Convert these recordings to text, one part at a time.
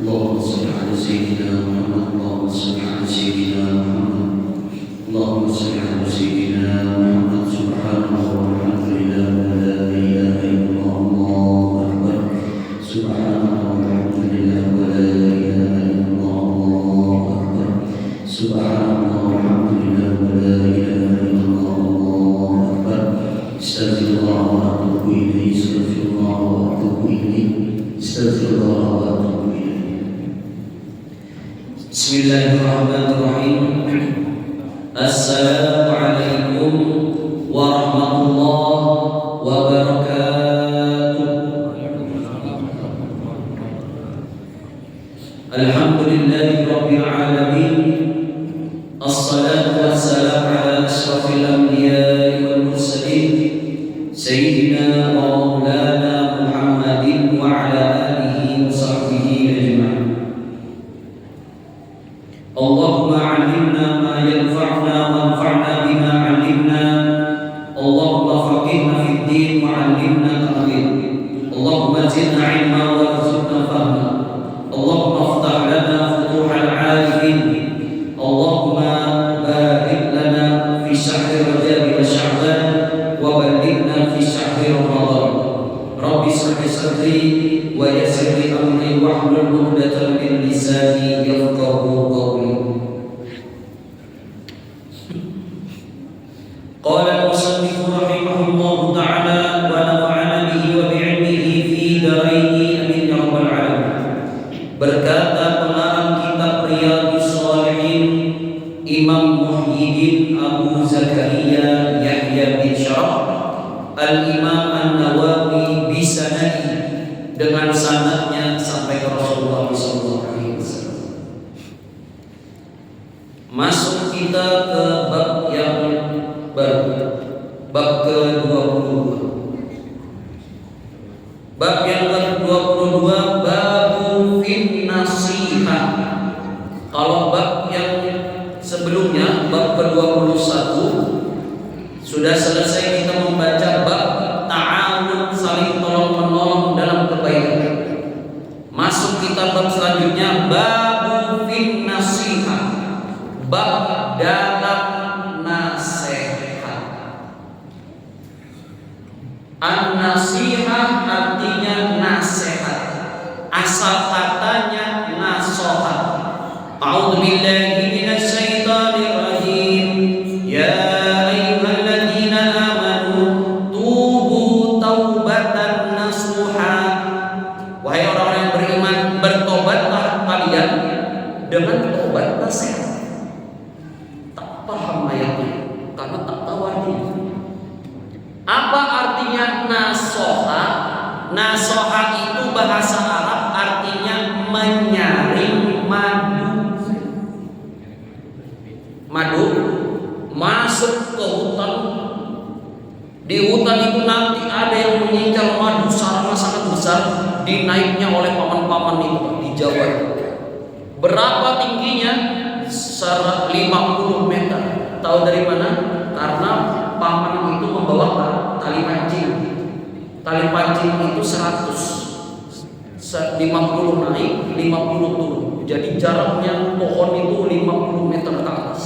اللهم صل على سيدنا محمد اللهم صل على سيدنا محمد اللهم صل على سيدنا محمد سبحان الله والحمد لله ولا إله إلا الله أكبر سبحان الله والحمد لله ولا إله إلا الله أكبر سبحان الله والحمد لله ولا إله إلا الله أكبر استغفر الله وأتوب إليه استغفر الله وأتوب إليه استغفر الله وأتوب إليه. Bismillahirrahmanirrahim. Assalamualaikum warahmatullahi wabarakatuh. Alhamdulillahirabbil alamin. Assalatu wassalamu ala asyrafil anbiya'i wal mursalin sayyidina wa maulana Muhammadin wa ala alihi wa sahbihi ajma'in. Allahumma 'allimna ma yanfa'una wanfa'na bima 'allimna. Allahumma faqihna fid din wa 'allimna ta'wil. Allahumma zidna 'ilma warzuqna fahma. Allahumma iftah lana futuhal 'arifin. Allahumma barik lana fi syahri Rajab wa Sya'ban wa ballighna fi syahri Ramadan. Rabbi shrah li sadri wa yassir li amri wahlul 'uqdatam min lisani yafqahu qawli. Qala al-musannif rahimahullahu ta'ala wa nafa'ana bihi wa bi'ilmihi fi daraini amin ya rabbal alamin. Berkata pengarang kitab Riyadhus Shalihin Imam Muhyiddin Abu Zakaria Yahya bin Syaraf Al-Imam An-Nawawi bisanadi dengan sanadnya sampai ke Rasulullah SAW. Masuk kita ke bab yang baru, bab ke-22. Bab yang ke-22 babu fin nasihah. Kalau bab yang sebelumnya bab ke-21 sudah selesai kita membaca bab ta'awun saling tolong-menolong dalam kebaikan. Masuk kita bab selanjutnya babu fin nasihah. Bab dalam nasihat. An-nasihah artinya nasihat. Asal katanya nasohat. A'udzu billahi minasy syaithanir rajim. Ya ayyuhalladzina amanu tubu taubatan nasuha. Wahai orang-orang yang beriman, bertobatlah kalian dengan taubat nasihat. Tak paham ayatnya karena tak tahu artinya. Apa artinya nasoha? Nasoha itu bahasa Arab artinya menyaring madu. Madu masuk ke hutan. Di hutan itu nanti ada yang mengincar madu sarana sangat besar, dinaiknya oleh paman-paman itu di Jawa. Berapa tingginya? 50 meter. Tahu dari mana? Karena paman itu membawa tali pancing. Tali pancing itu 50 naik, 50 turun. Jadi jaraknya pohon itu 50 meter ke atas.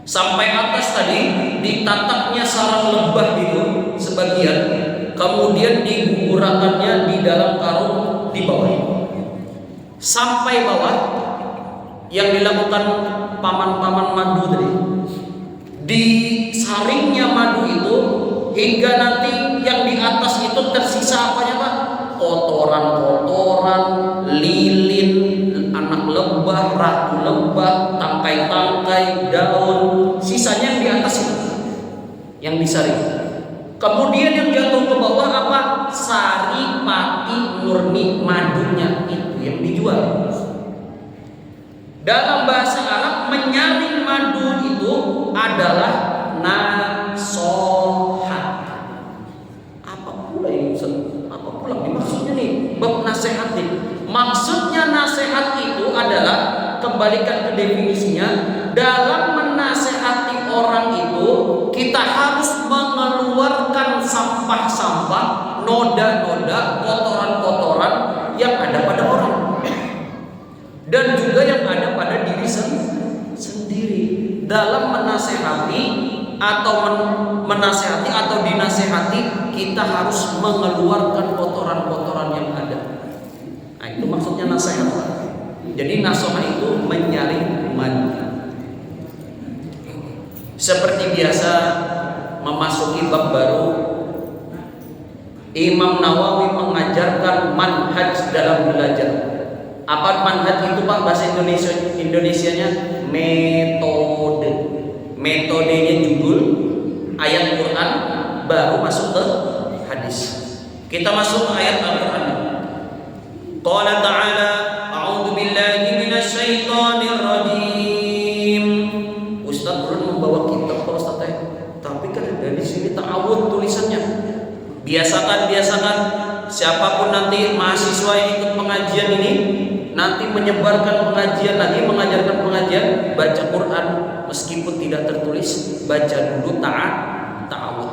Sampai atas tadi ditatapnya sarang lebah itu sebagian, kemudian digugurakannya di dalam karung di bawah. Sampai bawah yang dilakukan paman-paman madu tadi. Disaringnya madu itu hingga nanti yang di atas itu tersisa apanya Pak? Kotoran-kotoran, lilin, anak lebah, ratu lebah, tangkai-tangkai, daun, sisanya yang di atas itu yang disaring. Kemudian yang jatuh ke bawah apa? Sari pati murni madunya itu yang dijual. Dalam bahasa Arab menyaring madu itu adalah nasohat. Apa pula ini? Apa pula ini maksudnya nih? Bab nasihat nih. Maksudnya nasihat itu adalah, kembalikan ke definisinya, dalam menasehati orang itu kita harus mengeluarkan sampah-sampah, noda-noda, kotoran-kotoran yang ada pada orang. dan juga yang ada pada diri sendiri. Dalam menasehati atau dinasehati, kita harus mengeluarkan kotoran-kotoran yang ada. Nah, itu maksudnya nasihat. Jadi nasihat itu menyaring mani. Seperti biasa memasuki bab baru, Imam Nawawi mengajarkan manhaj dalam belajar. Apa manhaj itu Pak? Bahasa Indonesianya metode. Metodenya judul ayat Quran baru masuk ke hadis. Kita masuk ke ayat Al-Quran. Qala ta'ala a'udzu billahi minasy syaithanir rajim. Ustaz turun membawa kitab Pak Ustaz, tapi kan dari sini ta'awud tulisannya. Biasakan siapapun nanti mahasiswa yang ikut pengajian ini nanti menyebarkan pengajian lagi, mengajarkan pengajian, baca Quran meskipun tidak tertulis, baca dulu ta'awud.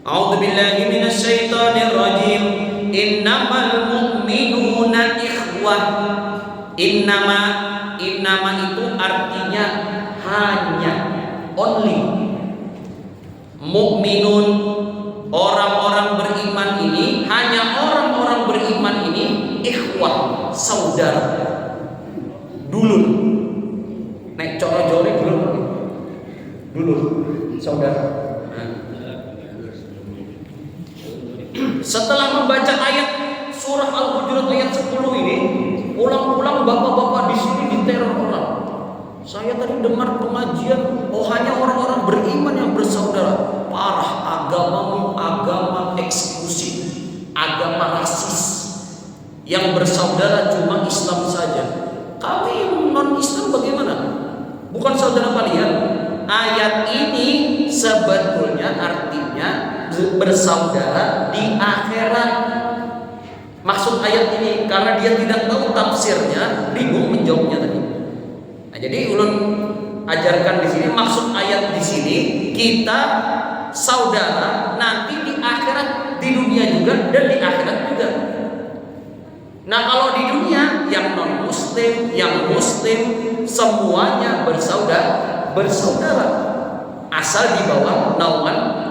A'udzu billahi minasy syaithanir rajim. Innamal mu'minuna ikhwah. Innama itu artinya hanya, only. Mukminun, orang-orang beriman ini, hanya orang-orang beriman ini ikhwah, saudara. Dulur. Nek coro-jore dulur, saudara. Setelah membaca ayat surah Al-Hujurat ayat 10 ini, pulang-pulang bapak-bapak di sini diteror orang. Saya tadi dengar pengajian, hanya orang-orang beriman yang bersaudara. Parah, agamamu agama eksklusif, agama rasis. Yang bersaudara cuma Islam saja. Kami non-Islam bagaimana? Bukan saudara kalian. Ayat ini sebetulnya artinya bersaudara di akhirat. Maksud ayat ini karena dia tidak tahu tafsirnya, bingung menjawabnya tadi. Nah, jadi ulun ajarkan di sini, maksud ayat di sini kita saudara nanti di akhirat, di dunia juga dan di akhirat juga. Nah, kalau di dunia yang non muslim, yang muslim semuanya bersaudara asal di bawah naungan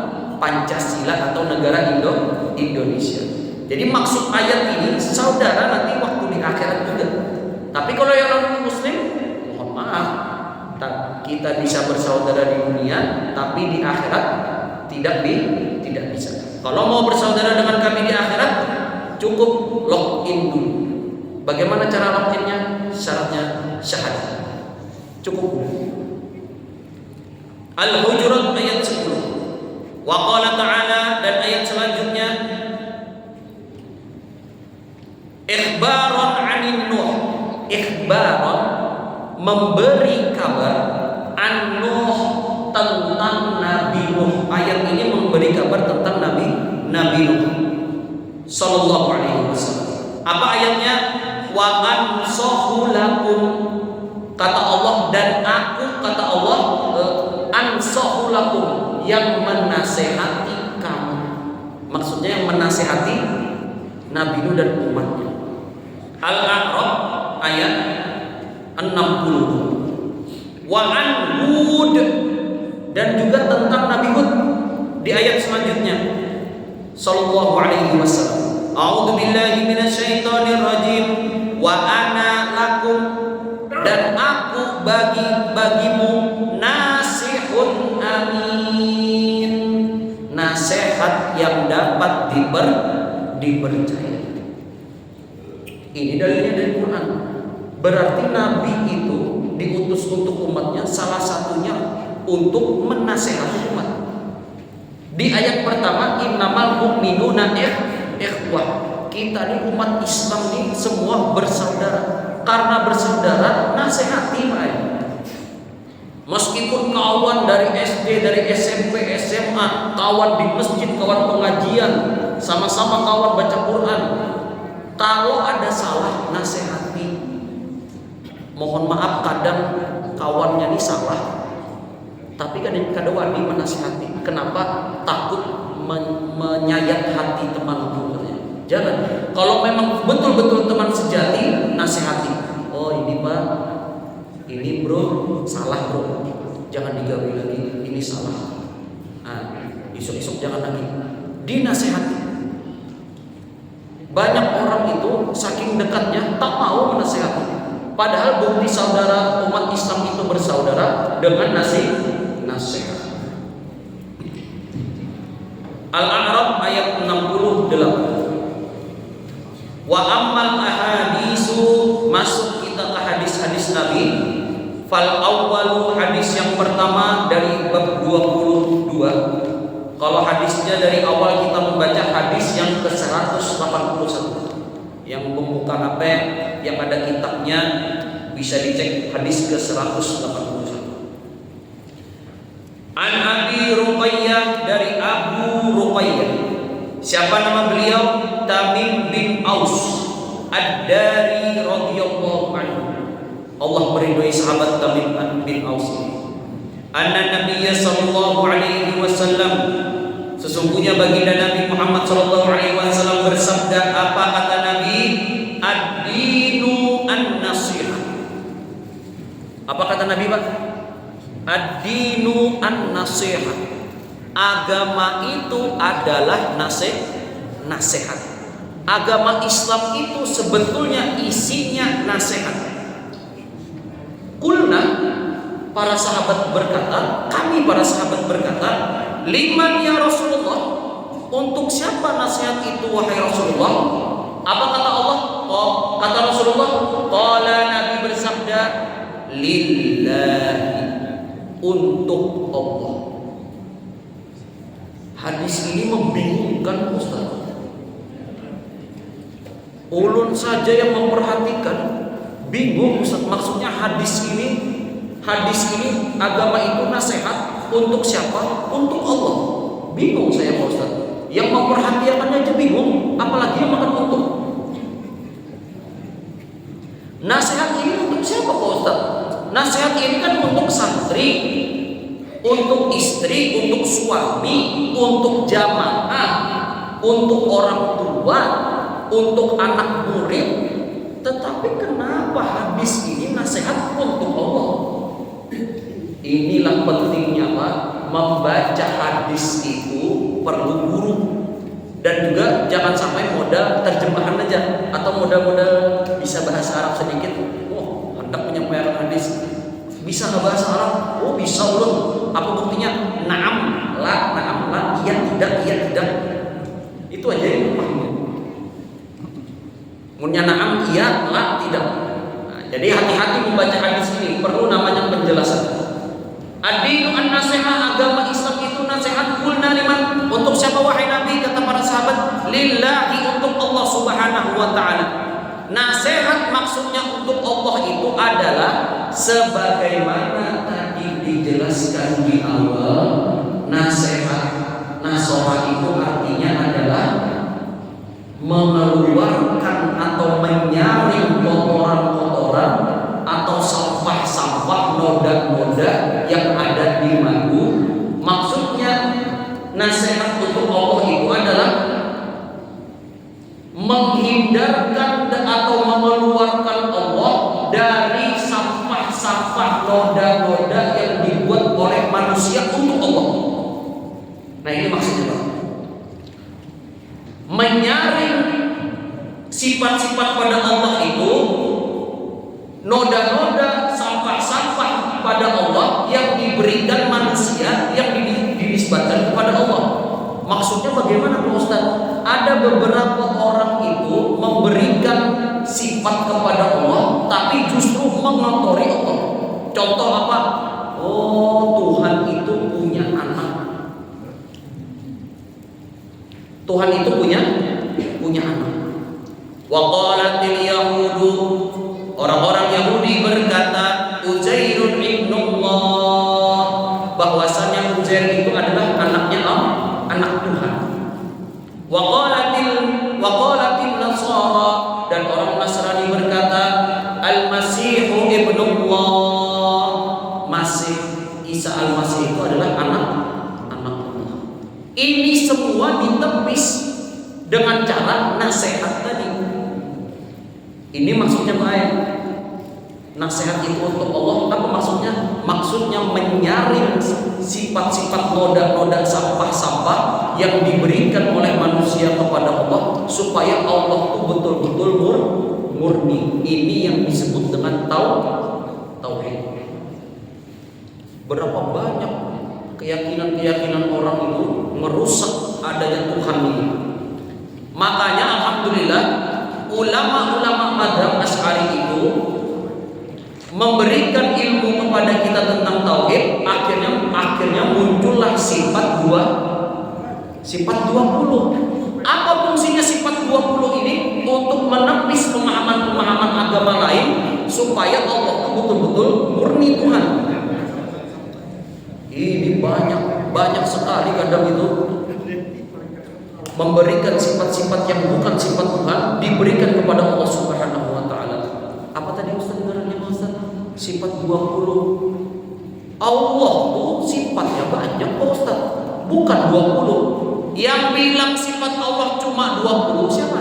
Pancasila atau negara Indonesia. Jadi maksud ayat ini saudara nanti waktu di akhirat juga. Tapi kalau yang non muslim, mohon maaf, kita bisa bersaudara di dunia, tapi di akhirat tidak bisa. Kalau mau bersaudara dengan kami di akhirat, cukup login dulu. Bagaimana cara loginnya? Syaratnya syahadat. Cukup. Al-Hujurat ayat 10. Wa qala ta'ala, dan ayat selanjutnya ikhbaron 'anin Nuh. Ikhbaron, memberi kabar, an Nuh, tentang Nabi Nuh. Ayat ini memberi kabar tentang Nabi Nuh sallallahu alaihi wasallam. Apa ayatnya? Wa ansahu lakum, kata Allah, dan aku, kata Allah, ansahu lakum, yang menasehati kamu. Maksudnya yang menasehati Nabi Nuh dan umatnya. Al-A'raf ayat 60. Wa an Hud, dan juga tentang Nabi Hud di ayat selanjutnya sallallahu alaihi wasallam. A'udzu billahi minasy syaithanir rajim. Wa ana lakum, dan aku bagimu nasihun amin, nasihat yang dapat dipercaya. Ini dalilnya dari Quran. Berarti Nabi itu diutus untuk umatnya, salah satunya untuk menasehati umat. Di ayat pertama, innamal mu'minuna ikhwah. Kita ini umat Islam ini semua bersaudara. Karena bersaudara, nasihati mereka. Meskipun kawan dari SD, dari SMP, SMA, kawan di masjid, kawan pengajian, sama-sama kawan baca Quran, kalau ada salah, nasihati. Mohon maaf, kadang kawannya ini salah, tapi kadang wani menasihati. Kenapa? Takut menyayat hati teman. Jangan. Kalau memang betul-betul teman sejati, nasihati. salah bro, jangan digawe lagi, ini salah. Isuk-isuk jangan lagi, dinasehati. Banyak orang itu saking dekatnya tak mau menasehati. Padahal bukti saudara umat Islam itu bersaudara dengan nasihat. Al-A'raf ayat 68. Wa ammal ahadisu, masuk kita ke hadis-hadis Nabi. Fal awwalu, hadis yang pertama dari bab 22. Kalau hadisnya dari awal kita membaca hadis yang ke-181. Yang membuka HP, yang ada kitabnya bisa dicek hadis ke-181. An Abi Ruqayyah, dari Abu Ruqayyah. Siapa nama beliau? Tamim bin Aus Ad-Dari radhiyallahu anhu. Allah meridhai sahabat Tamim bin Aus. Anna Nabiyya sallallahu alaihi wasallam, sesungguhnya baginda Nabi Muhammad sallallahu alaihi wasallam bersabda, apa kata Nabi? Ad-dinu an-nasihah. Apa kata Nabi, Pak? Ad-dinu an-nasihah. Agama itu adalah nasihat. Agama Islam itu sebetulnya isinya nasihat. Kulna, para sahabat berkata, kami para sahabat berkata, liman ya Rasulullah, untuk siapa nasihat itu wahai Rasulullah? Apa kata Allah? Kata Rasulullah, qala, Nabi bersabda, lillahi, untuk Allah. Hadis ini membingungkan Ustaz. Ulun saja yang memperhatikan bingung Ustaz. Maksudnya hadis ini agama itu nasihat untuk siapa? Untuk Allah. Bingung saya Pak Ustaz. Yang memperhatikannya aja bingung, apalagi yang makan untung. Nasihat ini untuk siapa Pak Ustaz? Nasihat ini kan untuk santri, untuk istri, untuk suami, untuk jamaah, untuk orang tua, untuk anak murid. Tetapi kenapa hadis ini nasihat untuk Allah? Inilah pentingnya Pak, membaca hadis itu perlu guru. Dan juga jangan sampai modal terjemahan aja, atau modal bisa bahasa Arab sedikit. Oh, hendak menyampaikan hadis, bisa nggak bahasa Arab? Oh, bisa ulun. Apa buktinya? Naam, la, iya tidak. Itu aja yang paham. Punya naam, iya, la, tidak. Nah, jadi hati-hati membaca hadis ini, perlu namanya penjelasan. Ad-dinu an-nasihah, agama Islam itu nasihat. Qulna liman, untuk siapa wahai Nabi? Kata para sahabat, lillahi, untuk Allah Subhanahu wa ta'ala. Nasihat maksudnya untuk Allah itu adalah sebagaimana tadi dijelaskan di awal. Nasihat nasoha itu artinya adalah mengeluarkan atau menyaring kotoran-kotoran atau sampah-sampah, noda-noda yang ada di madu. Maksudnya nasihat untuk Allah itu adalah menghindarkan atau mengeluarkan Allah dari sampah-sampah, noda-noda yang dibuat oleh manusia untuk Allah. Nah, ini maksudnya Pak. Menyaring sifat-sifat pada Allah itu, noda-noda, sampah-sampah pada Allah yang diberikan manusia, yang dinisbatkan kepada Allah. Maksudnya bagaimana Pak Ustaz? Ada beberapa orang itu memberikan sifat kepada Allah, tapi justru mengotori Allah. Contoh apa? Oh, Tuhan itu punya anak. Tuhan itu punya anak. Wa qalatil yahudu, orang-orang Yahudi berkata, Uzairun ibnullah, bahwasanya Uzair itu adalah anaknya Allah, anak Tuhan. Wa qalatil nasara, dan orang Nasrani berkata, Al-Masihu ibnullah, Masih Isa Al-Masih itu adalah anak Allah. Ini semua ditepis dengan cara nasihat tadi. Ini maksudnya baik. Nasihat itu untuk Allah, apa maksudnya? Maksudnya menyaring sifat-sifat noda-noda sampah-sampah yang diberikan oleh manusia kepada Allah, supaya Allah itu betul-betul murni. Ini yang disebut dengan tauhid. Berapa banyak keyakinan-keyakinan orang itu merusak adanya Tuhan ini. Makanya alhamdulillah ulama-ulama mazhab Asy'ari itu memberikan ilmu kepada kita tentang tauhid. Akhirnya muncullah sifat 20. Apa fungsinya sifat 20 ini? Untuk menepis pemahaman-pemahaman agama lain, supaya Allah itu betul-betul murni Tuhan. Ini banyak sekali kadang itu memberikan sifat-sifat yang bukan sifat Tuhan, diberikan kepada Allah Subhanahu wa taala. Apa tadi Ustaz dengarnya Ustaz? Sifat 20. Allah tuh sifatnya banyak Pak Ustaz, bukan 20. Yang bilang sifat Allah cuma 20 siapa?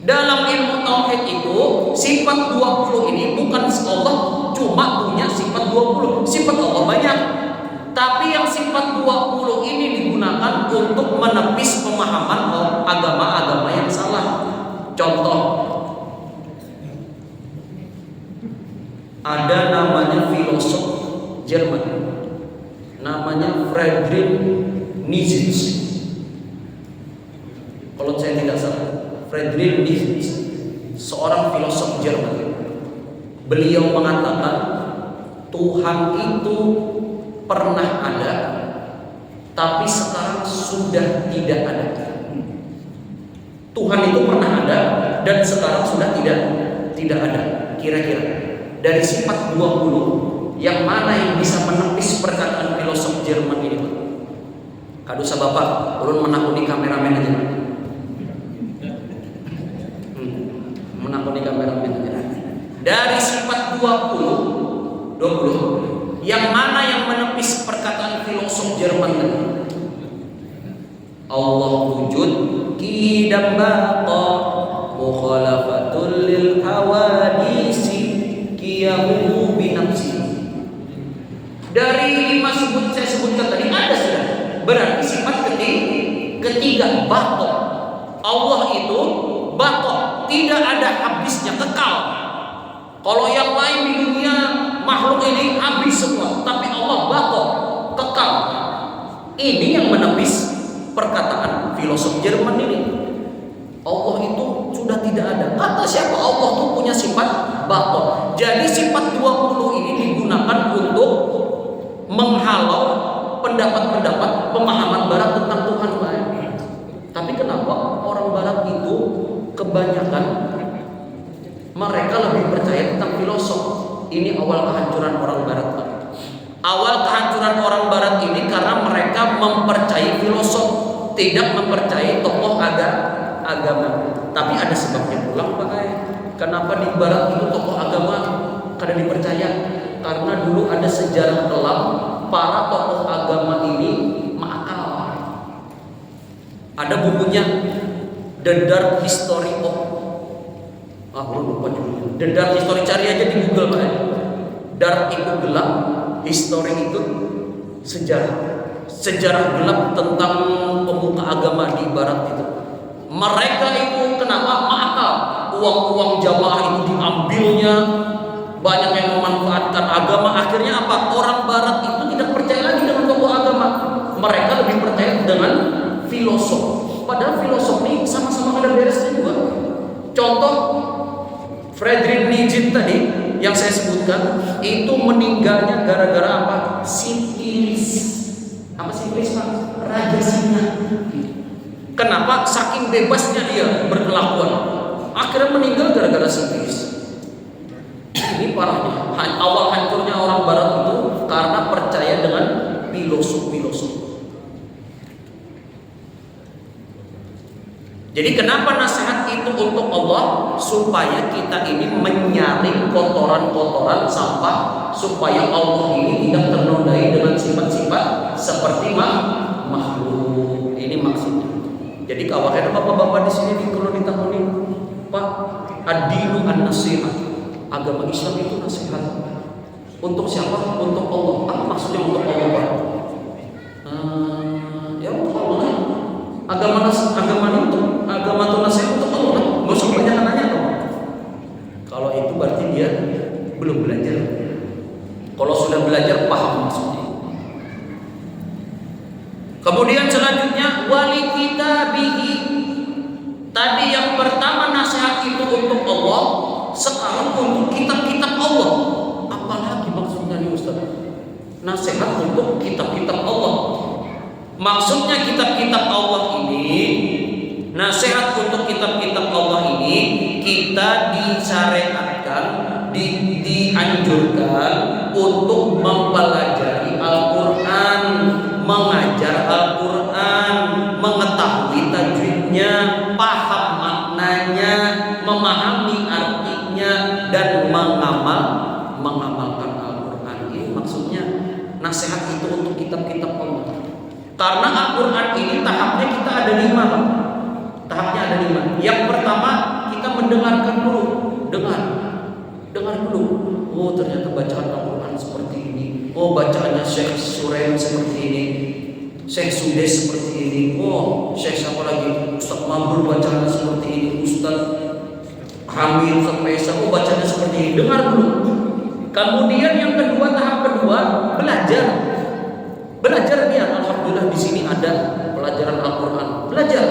Dalam ilmu tauhid itu sifat 20 ini bukan Allah cuma punya sifat 20. Sifat Allah banyak. Tapi yang sifat 20 ini digunakan untuk menepis pemahaman agama-agama yang salah. Contoh, ada namanya filosof Jerman, namanya Friedrich Nietzsche. Kalau saya tidak salah, Friedrich Nietzsche, seorang filosof Jerman. Beliau mengatakan Tuhan itu pernah ada, tapi sekarang sudah tidak ada. Tuhan itu pernah ada dan sekarang sudah tidak ada. Kira-kira dari sifat 20 yang mana yang bisa menepis perkataan filosof Jerman ini, Pak? Kadusa Bapak, turun menakuni kameramen aja. Menakuni kameramen aja. Dari sifat 20 yang mana yang menepis perkataan filosof Jerman tadi? Allah wujud qidam baqa mukhalafatul lil hawadisi qiyamu bi nafsi. Dari 5 saya sebutkan tadi ada sudah. Berarti sifat ketiga baqa. Allah itu baqa, tidak ada habisnya, kekal. Kalau yang lain di dunia makhluk ini habis semua, tapi Allah baqa, kekal. Ini yang menepis perkataan filosof Jerman ini. Allah itu sudah tidak ada. Kata siapa? Allah itu punya sifat baqa. Jadi sifat 20 ini digunakan untuk menghalau pendapat-pendapat pemahaman barat tentang Tuhan. Tapi kenapa orang barat itu kebanyakan mereka lebih percaya tentang filosof? Ini awal kehancuran orang barat. Awal kehancuran orang barat ini karena mereka mempercayai filosof, tidak mempercayai tokoh agama. Tapi ada sebabnya pula, Pak. Kenapa di barat itu tokoh agama kada dipercaya? Karena dulu ada sejarah kelam para tokoh agama ini makal. Ada bukunya The Dark History of lupa judulnya. The Dark History, cari aja di Google, Pak. Dark itu gelap, history itu sejarah gelap tentang pemuka agama di barat itu. Mereka itu kenapa makal? Uang-uang jamaah itu diambilnya, banyak yang memanfaatkan agama. Akhirnya apa? Orang barat itu tidak percaya lagi dengan tokoh agama. Mereka lebih percaya dengan filosof. Padahal filosof ini sama-sama ada beresnya juga. Contoh Friedrich Nietzsche tadi yang saya sebutkan itu meninggalnya gara-gara apa? Sifilis. Apa sifilis, Pak? Raja singa. Kenapa? Saking bebasnya dia berkelakuan, akhirnya meninggal gara-gara sifilis. Ini parahnya. Awal hancurnya orang barat itu karena percaya dengan filosof. Jadi kenapa nasihat itu untuk Allah? Supaya kita ini menyaring kotoran-kotoran sampah, supaya Allah ini tidak ternodai dengan sifat-sifat seperti makhluk. Ini maksudnya. Jadi kawakan bapak-bapak di sini kalau ditakuni, Pak, ad-dinu an-nasihat. agama Islam itu nasihat. Untuk siapa? Untuk Allah. Apa maksudnya untuk Allah, Pak? Ya untuk Allah. Agama itu nasihat untuk Allah. Nggak usah banyak nanya dong. Kalau itu berarti dia belum belajar. Kalau sudah belajar paham maksudnya. Kemudian selanjutnya wali kitabihi. Tadi yang pertama nasihat itu untuk Allah, sekarang untuk kitab-kitab Allah. Apalagi maksudnya nih Ustaz? Nasihat untuk kitab-kitab Allah. Maksudnya kitab-kitab Allah ini, nasihat untuk kitab-kitab Allah ini kita disyariatkan, dianjurkan untuk mempelajari Al-Quran, mengajar Al-Quran, mengetahui tajwidnya, paham maknanya, memahami artinya, dan mengamalkan Al-Quran. Ini maksudnya nasihat itu untuk kitab-kitab Allah. Karena Al-Quran ini tahapnya kita ada 5, Pak. Tahapnya ada 5. Yang pertama kita mendengarkan dulu, dengar dulu. Oh ternyata bacaan Al-Quran seperti ini. Oh bacaannya Syekh Surem seperti ini, Syekh Sudes seperti ini. Oh Syekh siapa lagi? Ustaz Mabrur bacaannya seperti ini. Ustaz Hamid, Ustaz Faisal, oh bacanya seperti ini. Dengar dulu. Kemudian yang kedua, tahap kedua, belajar dia. Alhamdulillah di sini ada pelajaran Al-Quran. Belajar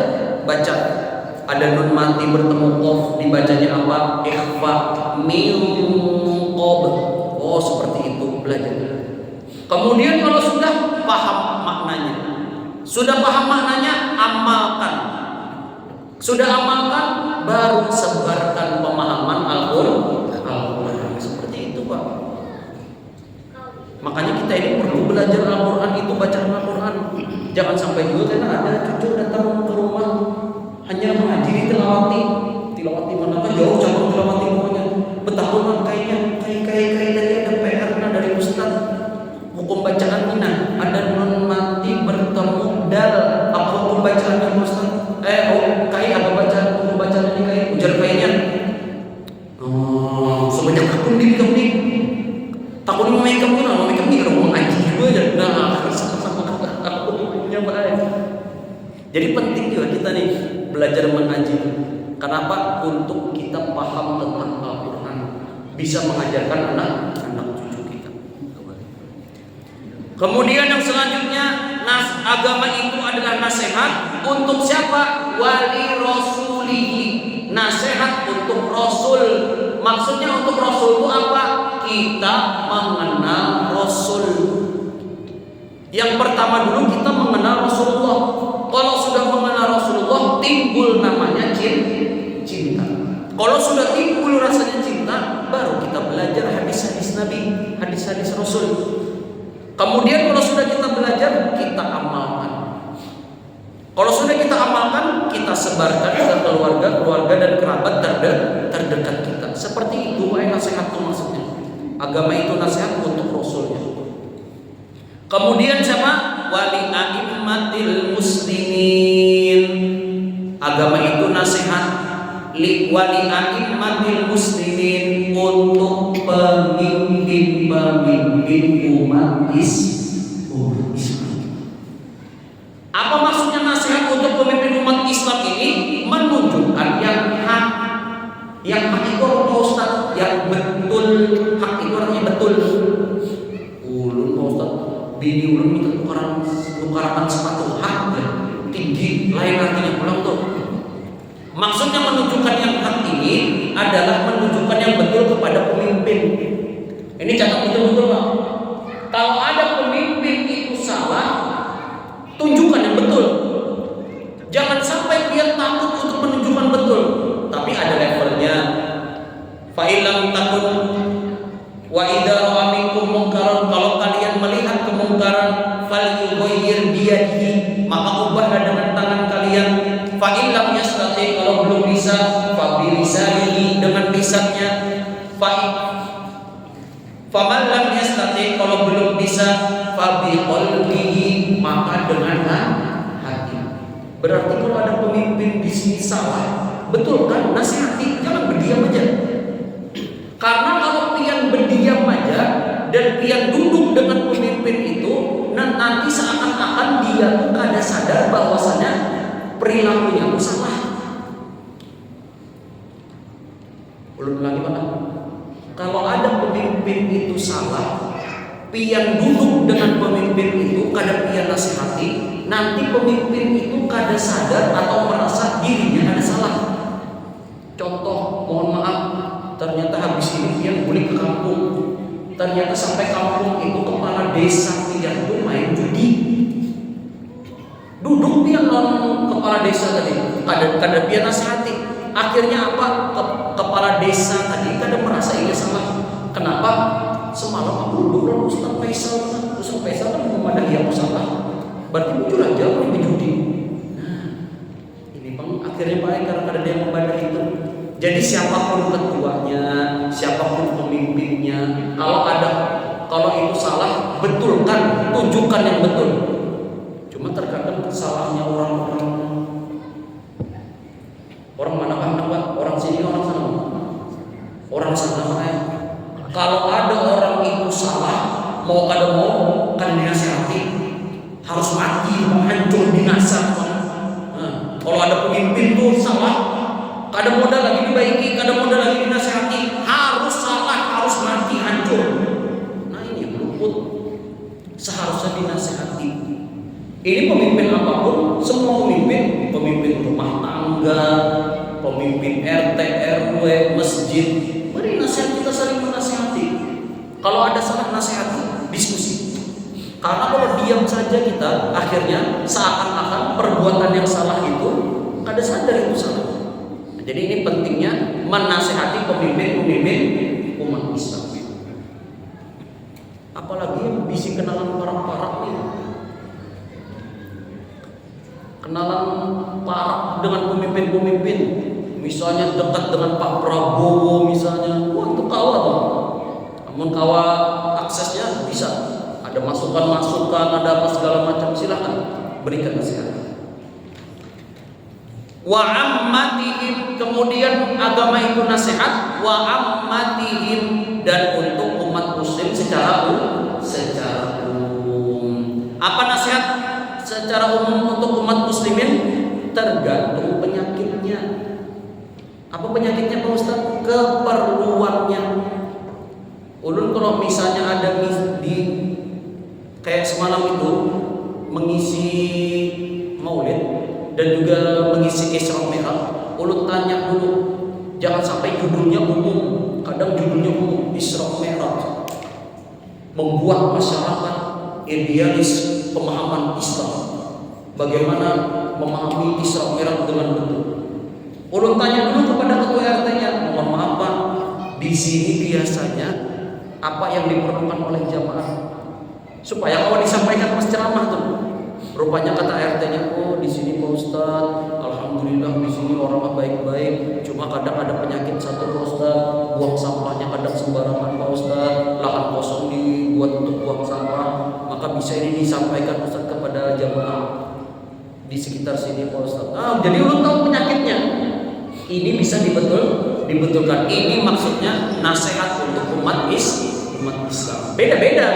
baca. Ada nun mati bertemu qaf, dibacanya apa? Ikhfa min qab. Oh seperti itu, belajar. Kemudian kalau sudah paham maknanya, amalkan. Sudah amalkan, baru sebarkan pemahaman Al-Quran. Seperti itu, Pak. Makanya kita ini perlu belajar Al-Quran itu, bacaan Al-Quran. Jangan sampai juga karena ada cucu datang ke rumah hanya mengaji tilawati mana jauh cabang tilawati pokoknya. Betahun kayaknya tadi ada PR-nya dari Ustaz. Hukum bacaan Mina ada nun mati bertemu dal. Apa hukum bacaan dari Ustaz? Kayak apa bacaan hukum bacaan ini kayak ujar kayaknya. Sebanyak akun di kami. Takut ini main kami kalau mau ngaji juga ya. Nah, sama aku punya baik. Jadi penting juga kita nih belajar mengaji. Kenapa? Untuk kita paham tentang Al-Quran, bisa mengajarkan anak cucu kita. Kemudian yang selanjutnya, agama itu adalah nasihat untuk siapa? Wali rasulihi. Nasihat untuk Rasul. Maksudnya untuk Rasul itu apa? Kita mengenal Rasul. Yang pertama dulu kita mengenal Rasulullah. Kalau sudah mengenal Rasulullah, timbul namanya cinta. Kalau sudah timbul rasanya cinta, baru kita belajar hadis-hadis Nabi, hadis-hadis Rasul. Kemudian kalau sudah kita belajar, kita amalkan. Kalau sudah kita amalkan, kita sebarkan ke keluarga dan kerabat terdekat kita. Seperti itu nasihat itu maksudnya. Agama itu nasihat untuk Rasulnya. Kemudian sama wali a'immatil muslimin. Agama itu nasihat wali a'immatil muslimin untuk pemimpin umat Islam. Apa maksudnya nasihat untuk pemimpin umat Islam ini? Menunjukkan yang hak. Yang hak itu Pak Ustaz, yang betul. Hak itu artinya betul. Ulun Pak Ustaz, bini ulun minta tukaran sepatu hak ya. Tinggi, lain artinya pulang tuh. Maksudnya menunjukkan yang hak ini adalah menunjukkan yang betul kepada pemimpin. Ini catat betul-betul Pak. Kalau ada pemimpin itu salah, tunjukkan yang betul. Jangan sampai dia takut untuk menunjukkan betul. Tapi ada levelnya. Fa illam takun wa idza ra'a minkum munkaran, kalau kalian melihat kemungkaran, falyughayyir biyadihi, maka ubahlah dengan tangan kalian. Fa illam yastati, kalau belum bisa, fa bilisanihi, dengan lisannya. Faman lam yastati, kalau belum bisa, fa biqalbihi, maka dengan hati. Berarti kalau ada pemimpin di sini salah, betul kan? Nasihati, jangan berdiam aja. Karena Ulun lagi mana? Kalau ada pemimpin itu salah, pian duduk dengan pemimpin itu kada pian nasihati, nanti pemimpin itu kada sadar atau merasa dirinya ada salah. Contoh, mohon maaf, ternyata habis ini pian balik ke kampung, ternyata sampai kampung itu kepala desa pian itu main judi. Duduk pian lawan kepala desa tadi, kada pian nasihati. Akhirnya apa? Kepala desa tadi kada merasa ini salah. Kenapa? Semalam aku duduk dengan Ustaz Faisal. Ustaz Faisal kan memadahi aku salah. Berarti muncul aja aku lebih judi. Nah, ini bang akhirnya baik karena ada yang memadahi itu. Jadi siapapun ketuanya, siapapun pemimpinnya, kalau itu salah, betulkan, tunjukkan yang betul. Cuma terkadang salahnya orang mana Pak? Orang sini, orang sana. Orang sana makanya. Kalau ada orang itu salah, mau kada mau kan dinasihati, harus mati, hancur binasa. Nah, kalau ada pemimpin tuh salah, kada modal lagi dibaiki, kada modal lagi dinasihati, harus salah, harus mati, hancur. Nah ini yang luput, seharusnya dinasihati. Ini pemimpin apapun, semua pemimpin rumah tangga, pemimpin RT, RW, masjid, mari nasihat, kita saling menasihati. Kalau ada salah nasihati, diskusi. Karena kalau diam saja kita, akhirnya seakan-akan perbuatan yang salah itu kada sadar itu salah. Jadi ini pentingnya menasihati pemimpin umat Islam. Apalagi yang bisi kenalan parak-parak nih. Kenalan parak dengan pemimpin-pemimpin, misalnya dekat dengan Pak Prabowo misalnya, wah itu kawa tuh. Namun kawa aksesnya bisa, ada masukan-masukan, ada apa segala macam, silahkan berikan nasihat. Wa ammatihim, kemudian agama itu nasihat, wa ammatihim, dan untuk umat muslim secara umum. Apa nasihat secara umum untuk umat muslimin? Tergantung penyakitnya. Apa penyakitnya Pak Ustaz? Keperluannya. Ulun kalau misalnya ada di kayak semalam itu mengisi maulid dan juga mengisi Isra Mi'raj, ulun tanya dulu, jangan sampai judulnya umum. Kadang judulnya umum, Isra Mi'raj, membuat masyarakat idealis pemahaman Islam, bagaimana memahami Isra Mi'raj dengan betul. Ulun tanya dulu kepada ketua RT-nya, mohon maaf Pak, di sini biasanya apa yang diperlukan oleh jamaah, supaya kalau disampaikan pas ceramah tuh. Rupanya kata RT-nya, oh di sini Pak Ustaz, alhamdulillah di sini orang baik-baik, cuma kadang ada penyakit satu Pak Ustaz, buang sampahnya kadang sembarangan Pak Ustaz, lahan kosong dibuat untuk buang sampah, maka bisa ini disampaikan Ustaz kepada jamaah di sekitar sini Pak Ustaz. Jadi lu tahu penyakitnya. Ini bisa dibetulkan. Ini maksudnya nasihat untuk umat Islam. Beda-beda.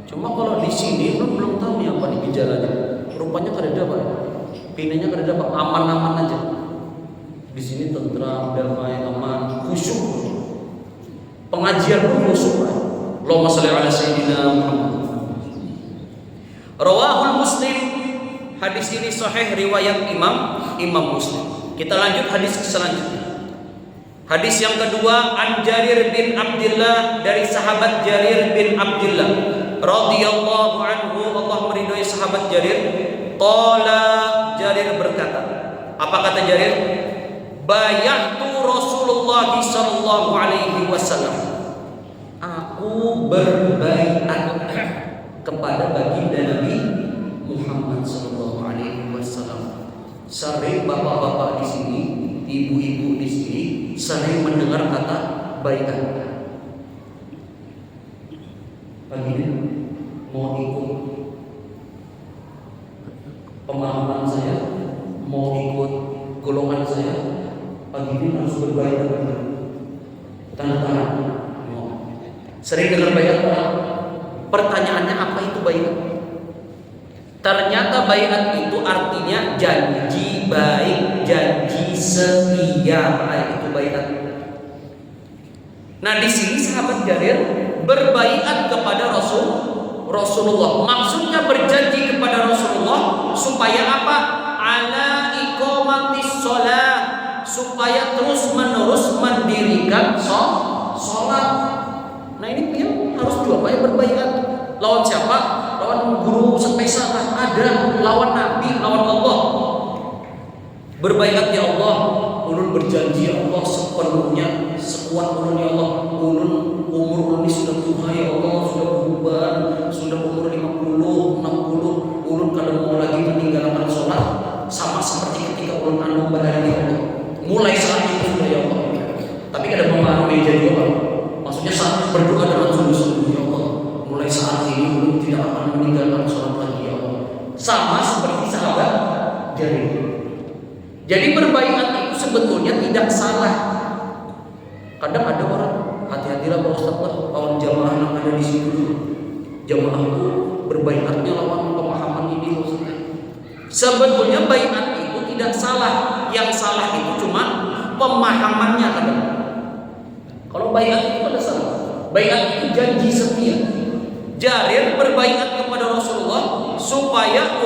Cuma kalau di sini lu belum tahu nih apa nih gejalanya. Rupanya kada ada Pak. Pinanya kada ada Pak. Aman-aman aja. Di sini tentram, damai, aman, khusyuk. Pengajian pun khusyuk Pak. Allahumma shalli ala sayyidina Muhammad. Rawahul Muslim. Hadis ini sahih riwayat Imam Muslim. Kita lanjut hadis selanjutnya. Hadis yang kedua, an Jarir bin Abdullah, dari sahabat Jarir bin Abdullah radhiyallahu anhu, Allah meridhai sahabat Jarir. Qala, Jarir berkata, apa kata Jarir? Bayatu Rasulullah sallallahu alaihi wasallam, aku berbaiat kepada baginda Nabi Muhammad sallallahu alaihi wasallam. Sering bapak-bapak di sini, ibu-ibu di sini sering mendengar kata baiat. Pagi ini mau ikut pemahaman saya, mau ikut golongan saya, pagi ini harus berbaiat. Tanda tangan. Sering dengar baiat. Pertanyaannya apa itu baiat? Ternyata baiat itu artinya janji baik, janji setia. Itu baiat. Nah, di sini sahabat Jarir berbaiat kepada Rasulullah. Maksudnya berjanji kepada Rasulullah supaya apa? Ala iqamatis shalah, supaya terus-menerus mendirikan sholat. Nah, ini dia harus juga berbaiat. Lawan siapa? Lawan guru spesial ada, lawan Nabi, lawan Allah. Berbaiat ya Allah, ulun berjanji ya Allah sepenuhnya, sekuat ulun ya Allah. Ulun umur ini sudah tua ya Allah, sudah berubah, sudah umur 50, 60. Ulun kalau mau lagi meninggalkan sholat sama seperti ketika ulun berada di Allah. Mulai saat itu sudah ya Allah. Tapi kadang memahami jadi apa? Maksudnya saat berdoa dengan sungguh-sungguh ya Allah. Mulai saat ini ulun tidak akan meninggalkan sholat lagi ya Allah. Sama seperti sahabat Jarir. Jadi berbaiat itu sebetulnya tidak salah. Kadang ada orang, hati-hatilah Pak Ustaz lah, lawan jamaah yang ada di situ. Jamaah itu berbaiatnya lawan pemahaman ini Ustaz. Sebetulnya baiat itu tidak salah. Yang salah itu cuma pemahamannya kadang. Kalau baiat itu ada salah. Baiat itu janji setia. Jarir berbaiat kepada Rasulullah supaya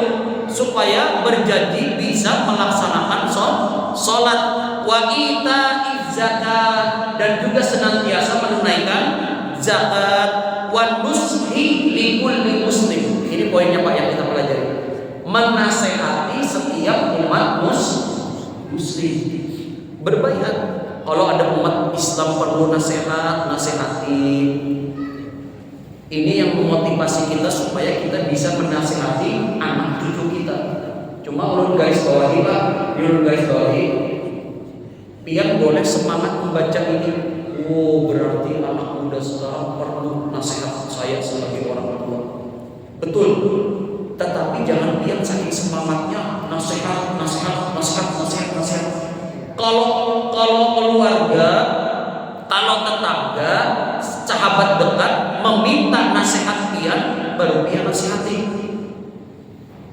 berjanji bisa melaksanakan sholat wa ita'iz zakat, dan juga senantiasa menunaikan zakat wa nushi likulli muslim. Ini poinnya Pak yang kita pelajari. Menasehati setiap umat muslim. Berbaiat. Kalau ada umat Islam perlu nasihati. Ini yang memotivasi kita supaya kita bisa menasihati anak cucu kita. Cuma ulun guys bawahi Pak, ulun guys bawahi. Pian boleh semangat membaca ini. Oh, berarti anak muda sekarang perlu nasihat saya sebagai orang tua. Betul. Tetapi jangan pian saking semangatnya nasihat. Kalau keluarga, kalau tetangga, sahabat dekat meminta nasihat pian, baru pian nasihati.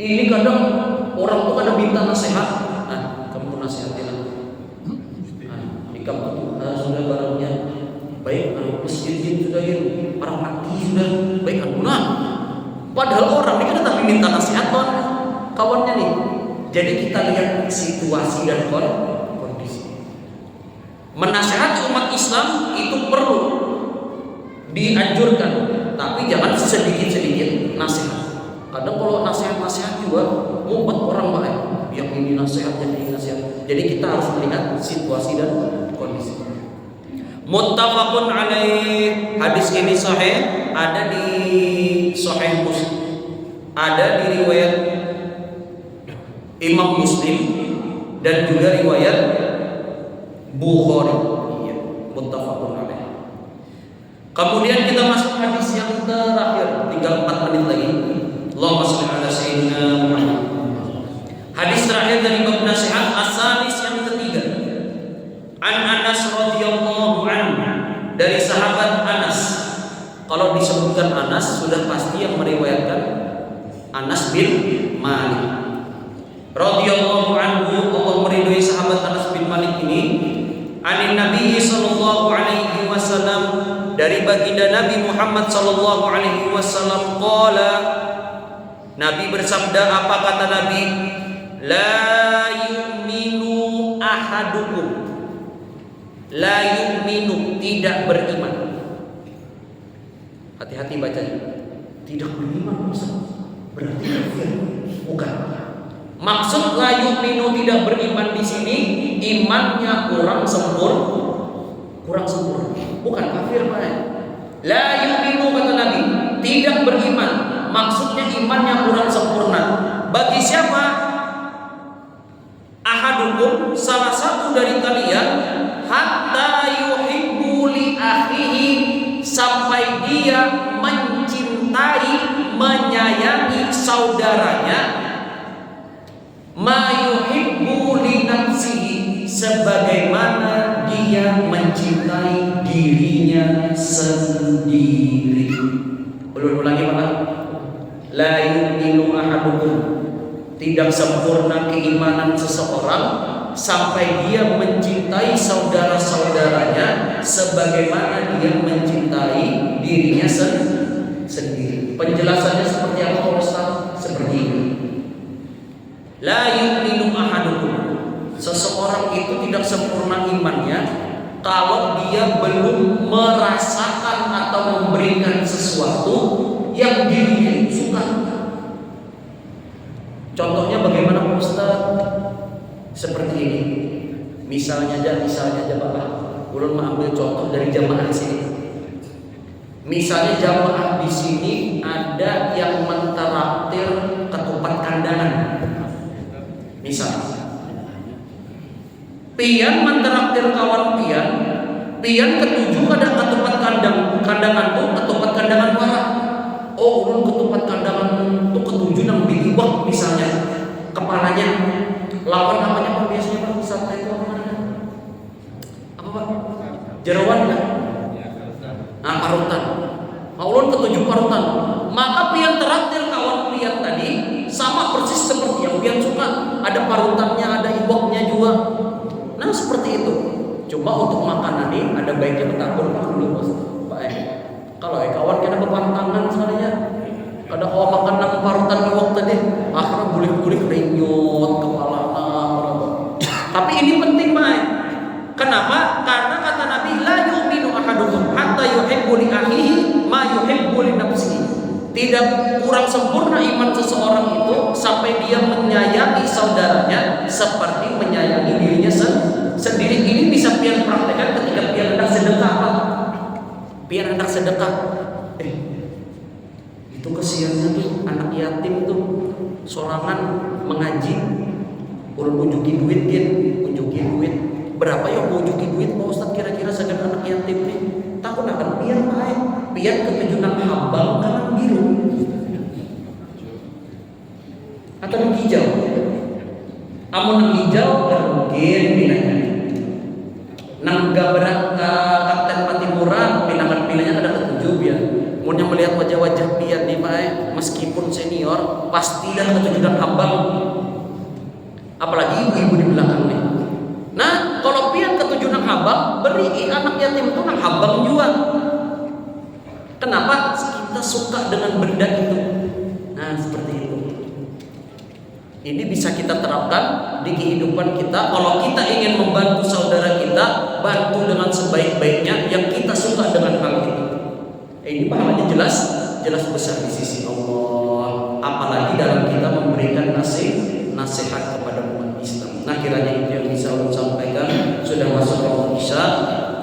Ini kadang orang tuh kadang minta nasihat, nah kamu nasihatin aku. Nah, di kampung sudah barangnya baik, masjid sudah hidup, orang mati sudah baik, nah. Padahal orang ini kan tapi minta nasihat kawannya nih. Jadi kita lihat situasi dan kondisi. Menasihati umat Islam itu perlu dianjurkan, tapi jangan sedikit-sedikit nasihat. Kadang kalau nasihat juga membuat orang lain yang ini nasihat, yang ini nasihat. Jadi kita harus melihat situasi dan kondisi. Muttafaqun alaih. Hadis ini sahih, ada di Sahih Muslim, ada di riwayat Imam Muslim, dan juga riwayat Bukhari. Muttafaqun alaih. Kemudian kita masuk hadis yang terakhir, tinggal 4 menit lagi. Allahumma shalli ala sayyidina Muhammad. Hadis terakhir dari bab nasihat as-salis yang ketiga. An Anas radhiyallahu anhu, dari sahabat Anas. Kalau disebutkan Anas sudah pasti yang meriwayatkan Anas bin Malik radhiyallahu anhu. Allah meridhoi sahabat Anas bin Malik ini. Anin Nabi sallallahu alaihi wasallam, dari baginda Nabi Muhammad sallallahu alaihi wasallam, qala, Nabi bersabda, apa kata Nabi? La yu'minu ahadukum. La yu'minu, tidak beriman. Hati-hati bacanya. Tidak beriman berarti kafir. Bukan. Maksud la yu'minu tidak beriman di sini imannya kurang sempurna. Bukan kafir, Pak. La yu'minu kata Nabi, tidak beriman. Maksudnya imannya kurang sempurna. Bagi siapa? Ahadukum, salah satu dari kalian, hatta yuhibbu li akhihi, sampai dia mencintai, menyayangi saudaranya, ma yuhibbu li nafsihi, sebagaimana dia mencintai dirinya sendiri. Ulangi Pak. La yu'minu ahadukum, tidak sempurna keimanan seseorang sampai dia mencintai saudara-saudaranya sebagaimana dia mencintai dirinya sendiri. Penjelasannya seperti apa Pak Ustaz? Seperti ini. La yu'minu ahadukum. Seseorang itu tidak sempurna imannya kalau dia belum merasakan atau memberikan sesuatu yang dirinya suka. Contohnya bagaimana Pak Ustaz? Seperti ini. Misalnya aja Bapak. Ulun mengambil contoh dari jamaah di sini. Misalnya jamaah di sini ada yang menteraktir ketupat kandangan. Misal, pian menteraktir kawan pian ketujuh kadang ketupat kandangan tuh ketupat kandangan warak. Oh, ulun ketupat kandangan tuh ketujuh nang biwak misalnya kepalanya. Lawan namanya apa biasanya Pak? Sate itu apa namanya? Apa Pak? Jerawan kan? Nah, parutan. Ulun ketujuh parutan. Maka pian teraktir kawan pian tadi sama persis seperti yang pian suka. Ada parutannya, ada iwaknya juga. Nah, seperti itu. Cuma untuk makanan ini ada baiknya betakun dulu Bos. Pak kalau kawan kena bepantangan sekalinya. Ada makan nang parutan iwak tadi. Akhirnya bulik-bulik renyot kepala. Tapi ini penting Pak. Kenapa? Karena kata Nabi la yu'minu ahadukum hatta yuhibbu li akhihi ma yuhibbu li nafsihi. Tidak kurang sempurna iman seseorang itu sampai dia menyayangi saudaranya seperti menyayangi dirinya sendiri. Ini bisa pian praktekkan ketika pian hendak sedekah Pak. Pian hendak sedekah. Itu kesiannya tuh anak yatim tuh sorangan mengaji. Urun unjukin duit berapa yang mau unjukin duit Pak Ustaz kira-kira segan anak yatim nih takut akan pian Pak pian ketujuan hambang kanan biru atau yang hijau amun yang hijau gak mungkin pinanya nang gambaran Kapten Patimura pinanya ada ketujuh biar mau yang melihat wajah-wajah pian nih Pak meskipun senior pasti dah ketujuan hambang. Apalagi ibu-ibu di belakang nih. Nah, kalau pian ketujuh nang hambang, beri anak yatim itu nang hambang juga. Kenapa? Kita suka dengan benda itu. Nah, seperti itu. Ini bisa kita terapkan di kehidupan kita. Kalau kita ingin membantu saudara kita, bantu dengan sebaik-baiknya yang kita suka dengan hal itu. Ini pahalanya jelas besar di sisi Allah. Apalagi dalam kita memberikan nasihat kepada umat Islam. Nah, kiranya itu yang bisa saya sampaikan. Sudah masuk waktu Isya.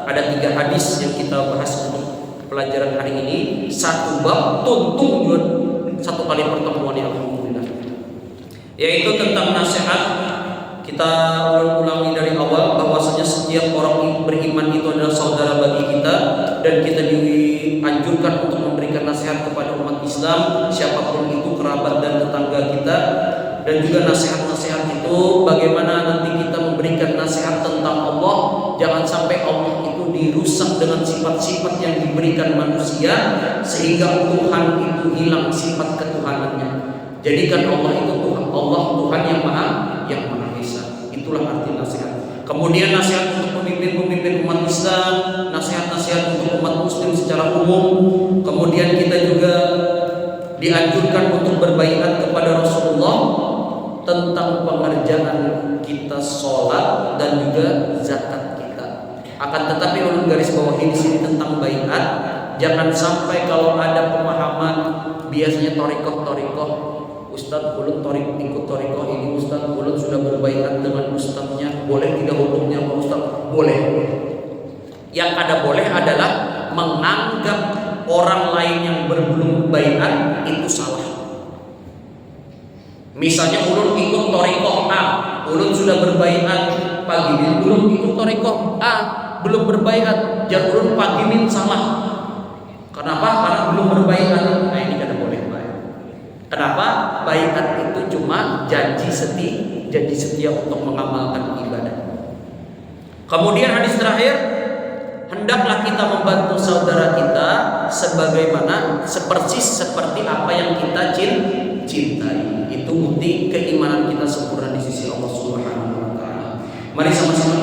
Ada 3 hadis yang kita bahas untuk pelajaran hari ini. 1 bab tuntung juga 1 kali pertemuan ya alhamdulillah. Yaitu tentang nasihat. Kita ulangi dari awal bahwasanya setiap orang beriman itu adalah saudara bagi kita dan kita dianjurkan untuk memberikan nasihat kepada umat Islam, siapapun itu kerabat dan tetangga kita. Dan juga nasihat-nasihat itu bagaimana nanti kita memberikan nasihat tentang Allah. Jangan sampai Allah itu dirusak dengan sifat-sifat yang diberikan manusia sehingga Tuhan itu hilang sifat ketuhanannya. Jadikan Allah itu Tuhan yang Maha Esa. Itulah arti nasihat. Kemudian nasihat untuk pemimpin-pemimpin umat Islam, nasihat-nasihat untuk umat Muslim secara umum. Kemudian kita juga dianjurkan untuk berbaiat kepada Rasulullah tentang pengerjaan kita sholat dan juga zakat kita. Akan tetapi ulun garis bawahi di sini tentang baiat, jangan sampai kalau ada pemahaman biasanya torikoh, Ustaz ulun ikut torikoh ini, Ustaz ulun sudah berbaiat dengan ustaznya, boleh tidak hukumnya Pak Ustaz? Boleh. Yang kada boleh adalah menganggap orang lain yang belum baiat itu salah. Misalnya ulun ikut torikoh A, ulun sudah berbaiat pagi min, belum ikut torikoh A, belum berbaiat, jangan ulun pagi min salah. Kenapa? Karena belum berbaiat. Nah, ini kada boleh baiat. Kenapa? Baiat itu cuma janji setia untuk mengamalkan ibadah. Kemudian hadis terakhir, hendaklah kita membantu saudara kita sebagaimana seperti apa yang kita cintai. Itu bukti keimanan kita sempurna di sisi Allah Subhanahu wa taala. Mari sama-sama